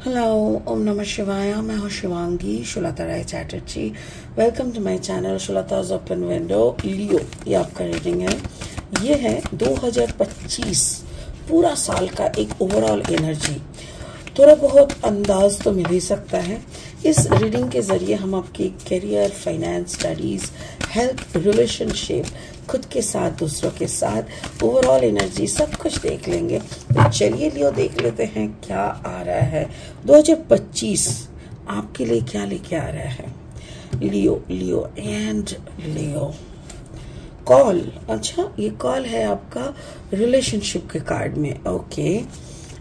Hello, ओम नमः शिवाय। मैं हूँ Shivangi Shulata Rai Chatterjee. Welcome to my channel Shulata's open window. Leo, ये आपका रीडिंग है। ये है 2025 पूरा साल का एक ओवरऑल एनर्जी। थोड़ा बहुत अंदाज तो मिल ही सकता है। इस रीडिंग के जरिए हम आपकी career, finance, studies, health, relationship, खुद के साथ, दूसरों के साथ, ओवरऑल एनर्जी सब कुछ देख लेंगे। तो चलिए लियो देख लेते हैं क्या आ रहा है 2025 आपके लिए, क्या लेके आ रहा है। लियो, लियो एंड लियो। कॉल, अच्छा ये कॉल है आपका रिलेशनशिप के कार्ड में।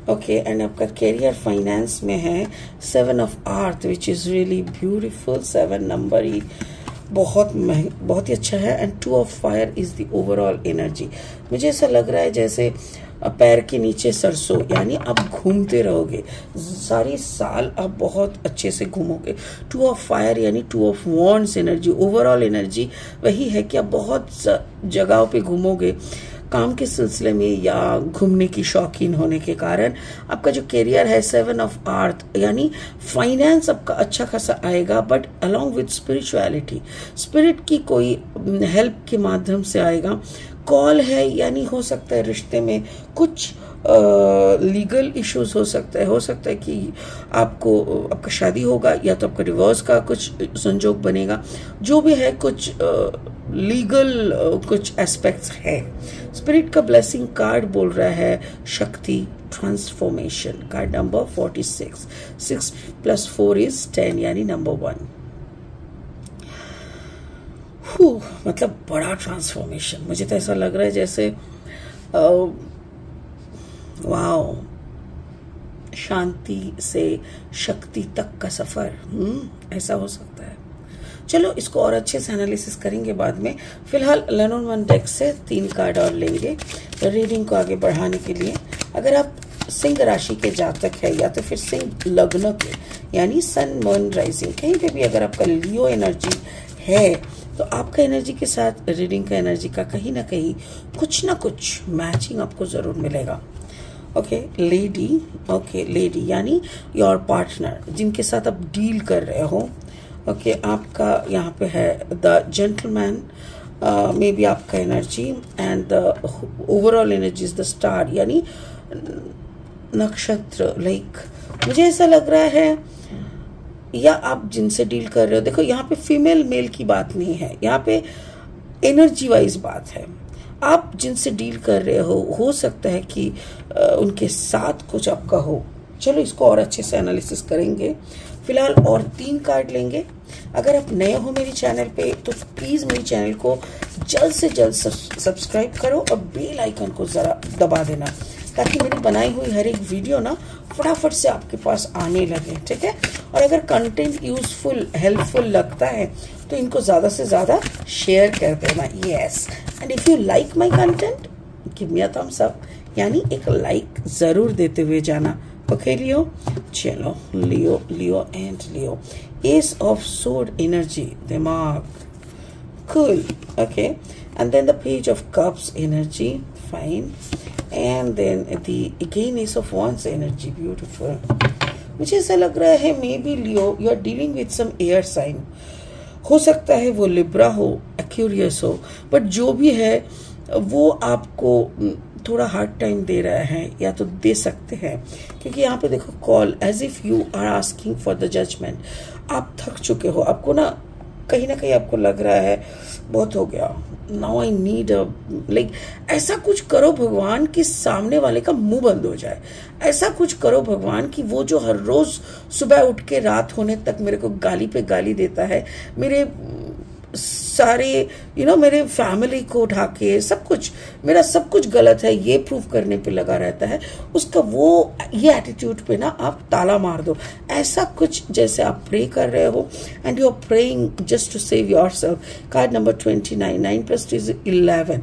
ओके एंड आपका करियर फाइनेंस में है 7 of earth which is really beautiful. 7 number ही बहुत ही अच्छा है। And 2 of fire is the overall energy. मुझे ऐसा लग रहा है जैसे पैर के नीचे सरसों, यानी आप घूमते रहोगे सारी साल, आप बहुत अच्छे से घूमोगे। 2 ऑफ फायर यानी 2 of wands energy. Overall energy वही है कि आप बहुत जगहों पे घूमोगे काम के सिलसिले में या घूमने की शौकीन होने के कारण। आपका जो करियर है 7 ऑफ आर्थ यानी फाइनेंस आपका अच्छा खासा आएगा, but along with spirituality, spirit की कोई हेल्प के माध्यम से आएगा। कॉल है यानी हो सकता है रिश्ते में कुछ लीगल इश्यूज हो सकता है कि आपका शादी होगा या तो आपका डिवोर्स का कुछ संजोग बनेगा। जो भी है कुछ लीगल कुछ एस्पेक्ट्स है। स्पिरिट का ब्लेसिंग कार्ड बोल रहा है शक्ति, ट्रांसफॉर्मेशन। Card number 46। 6 + 4 इज 10 यानी नंबर 1। मतलब बड़ा ट्रांसफॉर्मेशन। मुझे तो ऐसा लग रहा है जैसे वाओ, शांति से शक्ति तक का सफर, ऐसा हो सकता है। चलो इसको और अच्छे से एनालिसिस करेंगे बाद में। फिलहाल लेनोन डेक से 3 कार्ड और लेंगे रीडिंग को आगे बढ़ाने के लिए। अगर आप सिंह राशि के जातक है या तो फिर सिंह लग्न के यानी सन, मून, राइजिंग, कहीं पे भी अगर आपका लियो एनर्जी है तो आपका एनर्जी के साथ रीडिंग का एनर्जी का कहीं ना कहीं कुछ ना कुछ मैचिंग आपको जरूर मिलेगा। लेडी यानी योर पार्टनर, जिनके साथ आप डील कर रहे हो। आपका यहाँ पे है द जेंटलमैन, मे बी आपका energy. And the overall energy is the star यानी नक्षत्र। मुझे ऐसा लग रहा है, या आप जिनसे डील कर रहे हो, देखो यहाँ पे फीमेल मेल की बात नहीं है, यहाँ पे एनर्जी वाइज बात है। आप जिनसे डील कर रहे हो सकता है कि उनके साथ कुछ आपका हो। चलो इसको और अच्छे से एनालिसिस करेंगे। फिलहाल और 3 कार्ड लेंगे। अगर आप नए हो मेरे चैनल पे तो प्लीज मेरे चैनल को जल्द से जल्द सब्सक्राइब करो और बेल आइकन को जरा दबा देना, ताकि मेरी बनाई हुई हर एक वीडियो ना फटाफट से आपके पास आने लगे। ठीक है, और अगर कंटेंट यूजफुल, हेल्पफुल लगता है तो इनको ज्यादा से ज्यादा शेयर कर देना। Yes, and if you like my content give me a thumbs up, यानी एक लाइक जरूर देते हुए जाना। ओके लियो, चलो Leo and Leo. Ace of sword energy, दिमाग, cool. Okay, and then the page of cups energy, fine. And then the again Ace of Wands energy, beautiful. मुझे ऐसा लग रहा है maybe Leo you are dealing with some air sign. हो सकता है वो लिब्रा हो, एक्यूरियस हो, बट जो भी है वो आपको थोड़ा हार्ड टाइम दे रहा है या तो दे सकते हैं, क्योंकि यहाँ पे देखो call as if you are asking for the judgement. आप थक चुके हो, आपको ना कहीं आपको लग रहा है बहुत हो गया, नाउ आई नीड ऐसा कुछ करो भगवान कि सामने वाले का मुंह बंद हो जाए। ऐसा कुछ करो भगवान कि वो जो हर रोज सुबह उठ के रात होने तक मेरे को गाली पे गाली देता है, मेरे सारे मेरे फैमिली को उठा के मेरा सब कुछ गलत है ये प्रूव करने पे लगा रहता है, उसका ये एटीट्यूड पे ना आप ताला मार दो। ऐसा कुछ जैसे आप प्रे कर रहे हो and you are praying just to save yourself. Card number 29, 9 + 2 is 11।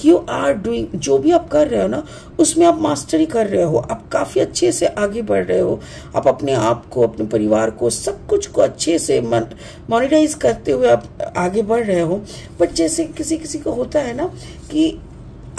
You are doing, जो भी आप कर रहे हो ना उसमें आप मास्टरी कर रहे हो, आप काफी अच्छे से आगे बढ़ रहे हो। आप अपने आप को, अपने परिवार को, सब कुछ को अच्छे से मॉनिटाइज करते हुए आप आगे बढ़ रहे हो। बट जैसे किसी को होता है ना कि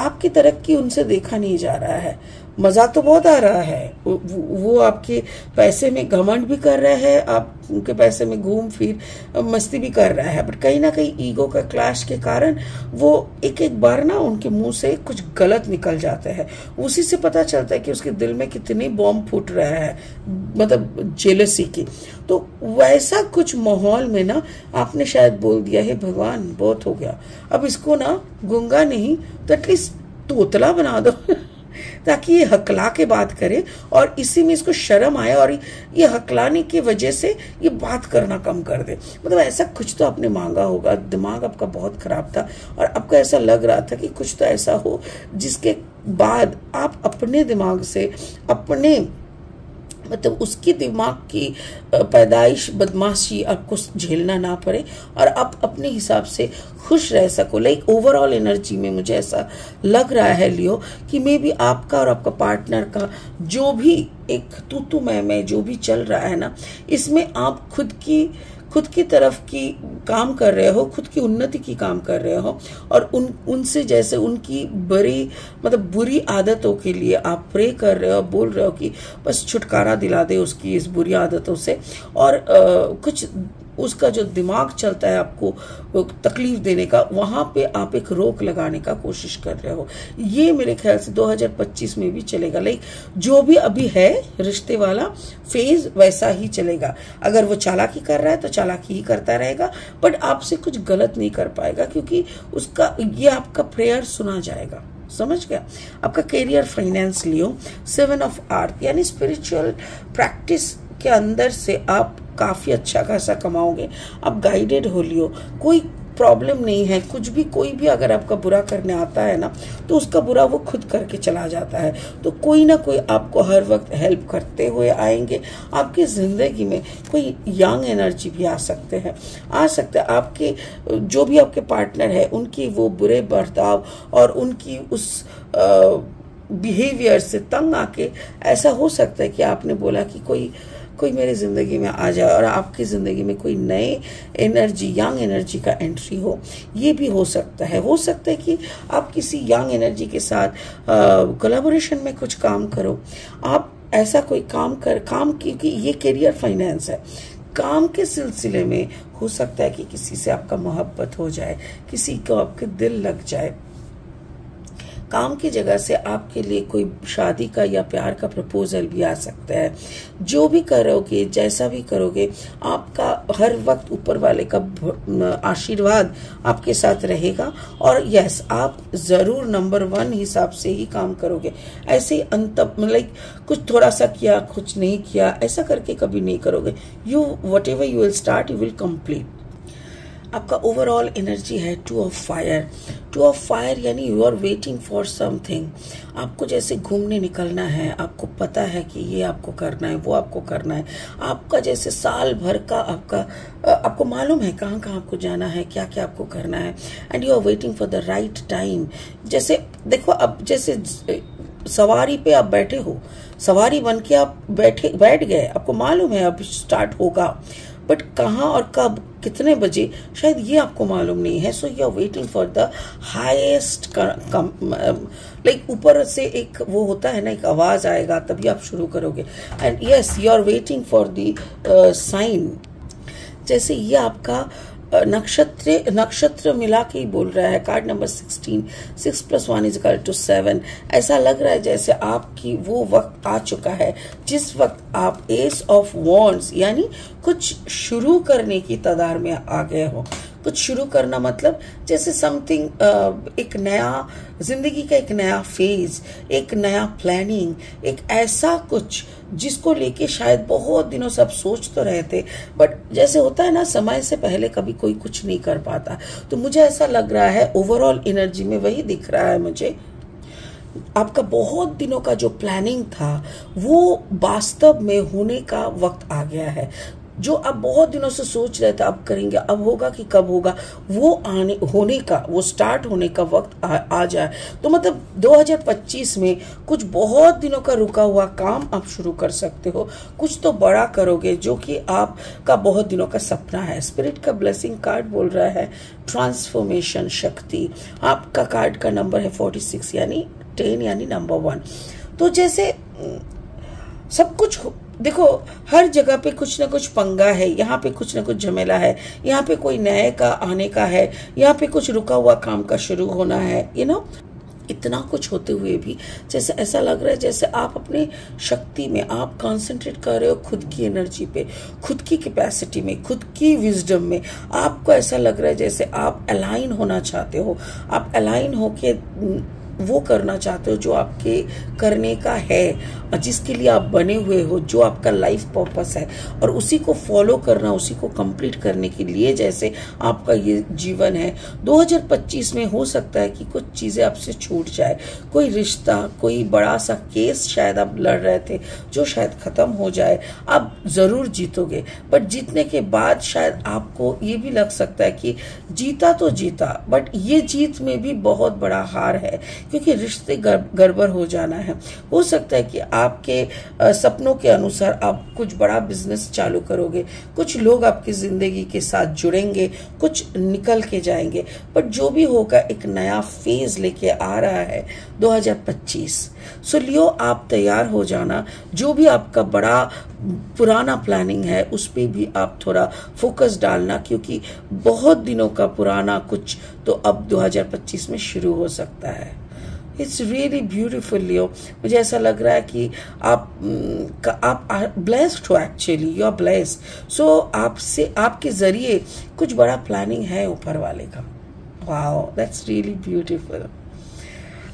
आपकी तरक्की उनसे देखा नहीं जा रहा है, मजा तो बहुत आ रहा है, वो आपके पैसे में घमंड भी कर रहा है, आप उनके पैसे में घूम फिर मस्ती भी कर रहा है, बट कहीं ना कहीं ईगो का क्लैश के कारण वो एक एक बार ना उनके मुंह से कुछ गलत निकल जाता है। उसी से पता चलता है कि उसके दिल में कितनी बॉम्ब फूट रहा है, मतलब जेलसी की। तो वैसा कुछ माहौल में ना आपने शायद बोल दिया है भगवान बहुत हो गया, अब इसको ना गूंगा नहीं तो एटलीस्ट तोतला बना दो ताकि ये हकला के बात करे और इसी में इसको शर्म आए और ये हकलाने की वजह से ये बात करना कम कर दे। मतलब ऐसा कुछ तो आपने मांगा होगा, दिमाग आपका बहुत खराब था और आपको ऐसा लग रहा था कि कुछ तो ऐसा हो जिसके बाद आप अपने दिमाग से अपने मतलब उसकी दिमाग की पैदाइश बदमाशी आपको झेलना ना पड़े और आप अपने हिसाब से खुश रह सको। लाइक ओवरऑल एनर्जी में मुझे ऐसा लग रहा है लियो कि मे बी आपका और आपका पार्टनर का जो भी एक तू मैं जो भी चल रहा है ना, इसमें आप खुद की तरफ की काम कर रहे हो, खुद की उन्नति की काम कर रहे हो और उनसे जैसे उनकी बुरी आदतों के लिए आप प्रे कर रहे हो, बोल रहे हो कि बस छुटकारा दिला दे उसकी इस बुरी आदतों से और कुछ उसका जो दिमाग चलता है आपको तकलीफ देने का, वहां पे आप एक रोक लगाने का कोशिश कर रहे हो। ये मेरे ख्याल से 2025 में भी चलेगा। लाइक जो भी अभी है रिश्ते वाला फेज वैसा ही चलेगा। अगर वो चालाकी कर रहा है तो चालाकी ही करता रहेगा, बट आपसे कुछ गलत नहीं कर पाएगा क्योंकि उसका ये आपका प्रेयर सुना जाएगा। समझ गया? आपका करियर, फाइनेंस लियो 7 ऑफ आर्थ यानी स्पिरिचुअल प्रैक्टिस के अंदर से आप काफी अच्छा खासा कमाओगे। आप गाइडेड हो लियो, कोई प्रॉब्लम नहीं है। कुछ भी कोई भी अगर आपका बुरा करने आता है ना तो उसका बुरा वो खुद करके चला जाता है। तो कोई ना कोई आपको हर वक्त हेल्प करते हुए आएंगे। आपकी जिंदगी में कोई यंग एनर्जी भी आ सकते हैं, आपके जो भी आपके पार्टनर है उनकी वो बुरे बर्ताव और उनकी उस बिहेवियर से तंग आके ऐसा हो सकता है कि आपने बोला कि कोई मेरे जिंदगी में आ जाए और आपकी जिंदगी में कोई नए एनर्जी, यंग एनर्जी का एंट्री हो। ये भी हो सकता है कि आप किसी यंग एनर्जी के साथ कोलैबोरेशन में कुछ काम करो। आप ऐसा कोई काम क्योंकि ये करियर फाइनेंस है, काम के सिलसिले में हो सकता है कि किसी से आपका मोहब्बत हो जाए, किसी को आपके दिल लग जाए। काम की जगह से आपके लिए कोई शादी का या प्यार का प्रपोजल भी आ सकता है। जो भी करोगे, जैसा भी करोगे, आपका हर वक्त ऊपर वाले का आशीर्वाद आपके साथ रहेगा और यस, आप जरूर नंबर 1 हिसाब से ही काम करोगे। ऐसे ही मतलब कुछ थोड़ा सा किया, कुछ नहीं किया, ऐसा करके कभी नहीं करोगे। You whatever you will start, you will complete. आपका ओवरऑल एनर्जी है 2 ऑफ फायर यानी you are waiting for something. आपको जैसे घूमने निकलना है, आपको पता है कि ये आपको करना है, वो आपको करना है। आपका जैसे साल भर का आपको मालूम है कहाँ कहाँ आपको जाना है, क्या क्या आपको करना है and you are waiting for the right time. जैसे देखो, अब जैसे सवारी पे आप बैठे हो, सवारी बन के आप बैठ गए, आपको मालूम है अब स्टार्ट होगा, बट कहाँ और कब, कितने बजे, शायद ये आपको मालूम नहीं है। So you are waiting for the highest, like ऊपर से एक वो होता है ना, एक आवाज आएगा तभी आप शुरू करोगे। And yes, you are waiting for the sign. जैसे ये आपका नक्षत्र मिला के ही बोल रहा है। Card number 16, 6 + 1 = 7। ऐसा लग रहा है जैसे आपकी वो वक्त आ चुका है जिस वक्त आप एस ऑफ वॉन्ड्स यानी कुछ शुरू करने की तादार में आ गए हो। कुछ शुरू करना मतलब जैसे समथिंग, एक नया जिंदगी का एक नया फेज, एक नया प्लानिंग, एक ऐसा कुछ जिसको लेके शायद बहुत दिनों से आप सोच तो रहे थे, बट जैसे होता है ना, समय से पहले कभी कोई कुछ नहीं कर पाता। तो मुझे ऐसा लग रहा है ओवरऑल एनर्जी में वही दिख रहा है मुझे। आपका बहुत दिनों का जो प्लानिंग था वो वास्तव में होने का वक्त आ गया है। जो आप बहुत दिनों से सोच रहे थे अब करेंगे, अब होगा कि कब होगा, वो स्टार्ट होने का वक्त आ जाए। तो मतलब 2025 में कुछ बहुत दिनों का रुका हुआ काम आप शुरू कर सकते हो। कुछ तो बड़ा करोगे जो कि आपका बहुत दिनों का सपना है। स्पिरिट का ब्लेसिंग कार्ड बोल रहा है ट्रांसफॉर्मेशन शक्ति। आपका कार्ड का नंबर है 46 यानी 10 यानी नंबर 1। तो जैसे सब कुछ देखो, हर जगह पे कुछ ना कुछ पंगा है, यहाँ पे कुछ ना कुछ झमेला है, यहाँ पे कोई नए का आने का है, यहाँ पे कुछ रुका हुआ काम का शुरू होना है, इतना कुछ होते हुए भी जैसे ऐसा लग रहा है जैसे आप अपनी शक्ति में आप कंसंट्रेट कर रहे हो, खुद की एनर्जी पे, खुद की कैपेसिटी में, खुद की विजडम में। आपको ऐसा लग रहा है जैसे आप अलाइन होना चाहते हो, आप अलाइन होके वो करना चाहते हो जो आपके करने का है, जिसके लिए आप बने हुए हो, जो आपका लाइफ पर्पस है, और उसी को फॉलो करना, उसी को कंप्लीट करने के लिए जैसे आपका ये जीवन है। 2025 में हो सकता है कि कुछ चीजें आपसे छूट जाए, कोई रिश्ता, कोई बड़ा सा केस शायद आप लड़ रहे थे जो शायद खत्म हो जाए। आप जरूर जीतोगे, बट जीतने के बाद शायद आपको ये भी लग सकता है कि जीता तो जीता, बट ये जीत में भी बहुत बड़ा हार है, क्योंकि रिश्ते गड़बड़ हो जाना है। हो सकता है कि आपके सपनों के अनुसार आप कुछ बड़ा बिजनेस चालू करोगे, कुछ लोग आपकी जिंदगी के साथ जुड़ेंगे, कुछ निकल के जाएंगे, बट जो भी होगा एक नया फेज लेके आ रहा है 2025। सो लियो, आप तैयार हो जाना। जो भी आपका बड़ा पुराना प्लानिंग है उस पे भी आप थोड़ा फोकस डालना, क्योंकि बहुत दिनों का पुराना कुछ तो अब 2025 में शुरू हो सकता है। इट्स रियली ब्यूटिफुल लियो। मुझे ऐसा लग रहा है कि आप ब्लेस्ड हो, एक्चुअली यू आर ब्लेस्ड। सो आपसे, आपके जरिए कुछ बड़ा प्लानिंग है ऊपर वाले का। Wow, that's really beautiful.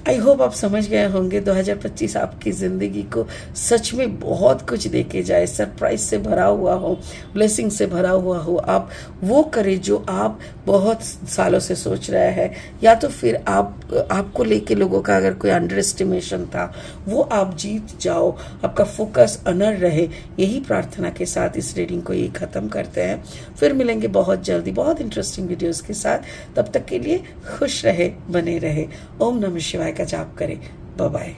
I hope आप समझ गए होंगे 2025 आपकी जिंदगी को सच में बहुत कुछ देके जाए, सरप्राइज से भरा हुआ हो, ब्लेसिंग से भरा हुआ हो। आप वो करें जो आप बहुत सालों से सोच रहे हैं, या तो फिर आपको लेके लोगों का अगर कोई अंडर एस्टिमेशन था वो आप जीत जाओ, आपका फोकस अनर रहे। यही प्रार्थना के साथ इस रीडिंग को ये खत्म करते हैं। फिर मिलेंगे बहुत जल्दी बहुत इंटरेस्टिंग वीडियोस के साथ। तब तक के लिए खुश रहे, बने रहे। ओम नमः शिवाय का जाप करें। Bye bye.